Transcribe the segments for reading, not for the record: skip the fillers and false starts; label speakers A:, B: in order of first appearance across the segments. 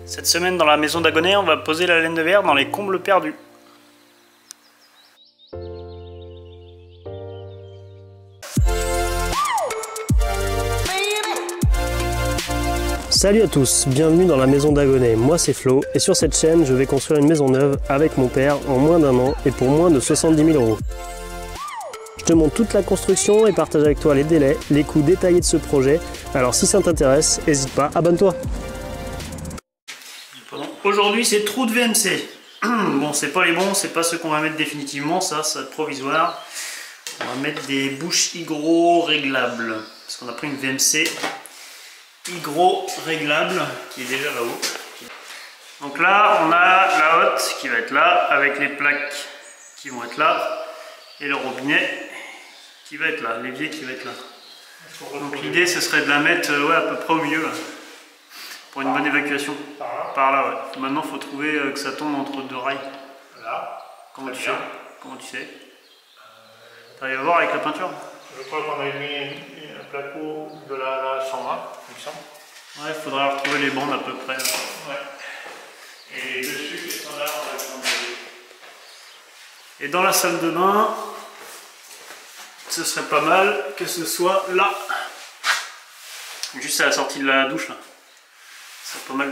A: Cette semaine dans la maison d'Agonais, on va poser la laine de verre dans les combles perdus. Salut à tous, bienvenue dans la maison d'Agonais, moi c'est Flo et sur cette chaîne je vais construire une maison neuve avec mon père en moins d'un an et pour moins de 70 000 €. Je te montre toute la construction et partage avec toi les délais, les coûts détaillés de ce projet, alors si ça t'intéresse, n'hésite pas, abonne-toi. Aujourd'hui c'est trou de VMC. Bon, c'est pas les bons, c'est pas ceux qu'on va mettre définitivement, ça va être provisoire. On va mettre des bouches hygro réglables, parce qu'on a pris une VMC hygro réglable qui est déjà là-haut. Donc là on a la haute qui va être là, avec les plaques qui vont être là, et le robinet qui va être là, l'évier qui va être là. Donc l'idée ce serait de la mettre à peu près au milieu là. Pour une bonne évacuation. Par là, ouais. Maintenant, il faut trouver que ça tombe entre deux rails.
B: Là.
A: Comment tu fais? Comment tu sais? T'arrives à voir avec la peinture?
B: Je crois qu'on a mis un placo de la 120, il me semble.
A: Ouais, il faudra retrouver les bandes à peu près. Là.
B: Ouais. Et dessus, les standards, on va prendre des...
A: Et dans la salle de bain, ce serait pas mal que ce soit là. Juste à la sortie de la douche, là. C'est pas mal.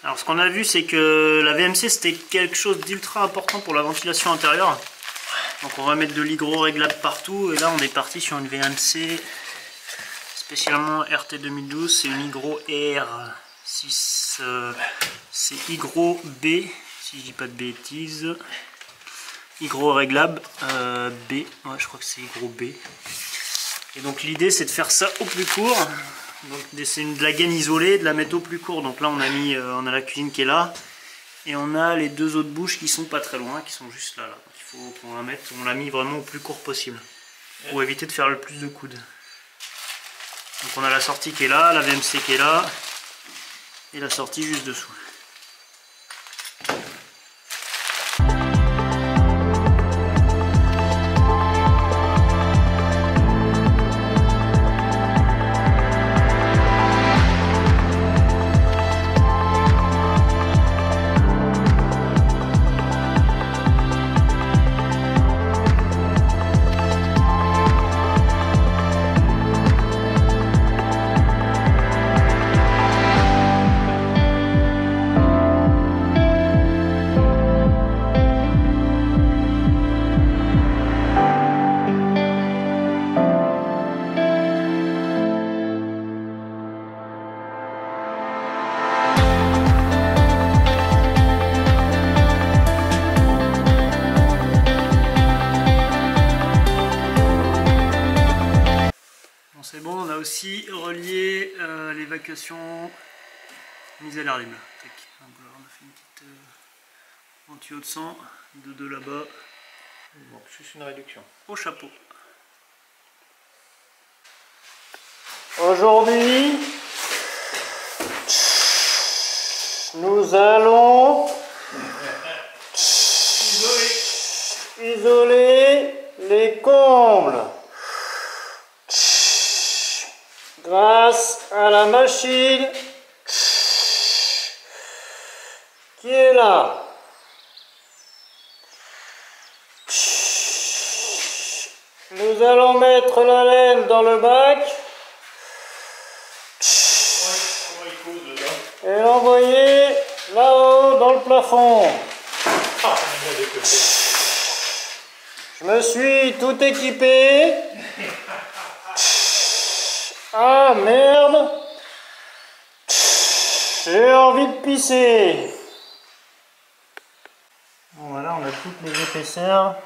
A: Alors ce qu'on a vu c'est que la VMC c'était quelque chose d'ultra important pour la ventilation intérieure. Donc on va mettre de l'hygro réglable partout et là on est parti sur une VMC spécialement RT 2012, c'est une hygro R6, c'est hygro B si je dis pas de bêtises, hygro réglable B, ouais je crois que c'est hygro B. Et donc l'idée c'est de faire ça au plus court. Donc c'est de la gaine isolée, de la mettre au plus court. Donc là on a la cuisine qui est là et on a les deux autres bouches qui sont pas très loin, qui sont juste là. Donc il faut qu'on la mette, on l'a mis vraiment au plus court possible pour éviter de faire le plus de coudes. Donc on a la sortie qui est là, la VMC qui est là et la sortie juste dessous. C'est bon, on a aussi relié l'évacuation mise à l'air libre. Donc là, on a fait une petite en tuyau de sang, de deux là-bas.
B: Donc juste une réduction.
A: Au chapeau.
C: Aujourd'hui, nous allons isoler les combles. Grâce à la machine qui est là. Nous allons mettre la laine dans le bac et l'envoyer là-haut dans le plafond. Je me suis tout équipé. Ah merde. J'ai envie de pisser.
A: Bon, voilà, on a toutes les épaisseurs.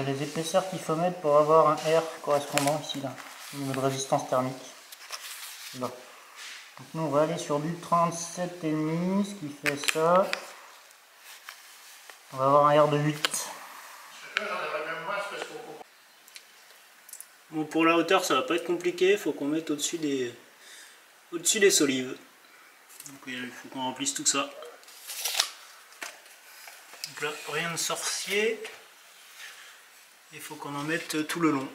A: Les épaisseurs qu'il faut mettre pour avoir un R correspondant ici, là, au niveau de résistance thermique. Là. Donc nous on va aller sur du 37,5, ce qui fait ça. On va avoir un R de 8. Bon, pour la hauteur ça va pas être compliqué, il faut qu'on mette au-dessus des solives. Donc il faut qu'on remplisse tout ça. Donc là, rien de sorcier. Il faut qu'on en mette tout le long.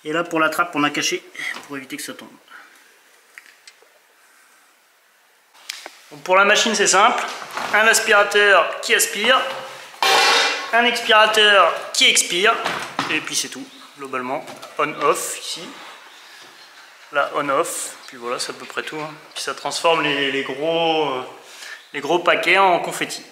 A: Et là pour la trappe on a caché pour éviter que ça tombe. Donc pour la machine c'est simple, un aspirateur qui aspire, un expirateur qui expire, et puis c'est tout, globalement. On-off ici, là on-off, puis voilà c'est à peu près tout. Hein. Puis ça transforme les gros paquets en confetti.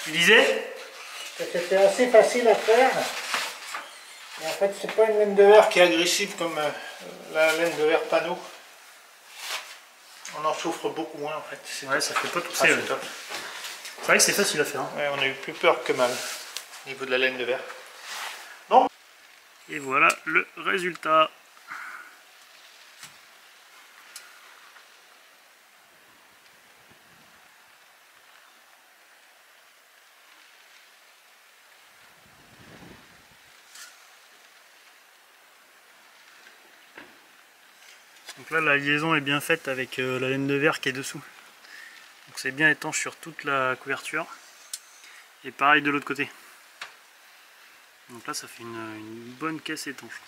A: Tu disais?
C: C'était assez facile à faire. Mais en fait, c'est pas une laine de verre qui est agressive comme la laine de verre panneau. On en souffre beaucoup moins en fait.
A: Ouais, ça fait pas tousser. C'est vrai que c'est facile à faire. Hein.
C: Ouais, on a eu plus peur que mal au niveau de la laine de verre.
A: Bon. Et voilà le résultat. Donc là la liaison est bien faite avec la laine de verre qui est dessous. Donc c'est bien étanche sur toute la couverture. Et pareil de l'autre côté. Donc là ça fait une bonne caisse étanche.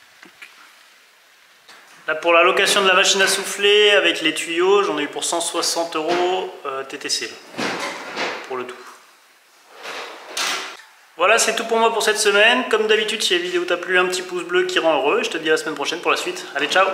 A: Là pour la location de la machine à souffler avec les tuyaux, j'en ai eu pour 160 € TTC là, pour le tout. Voilà, c'est tout pour moi pour cette semaine. Comme d'habitude, si la vidéo t'a plu, un petit pouce bleu qui rend heureux. Je te dis à la semaine prochaine pour la suite. Allez, ciao!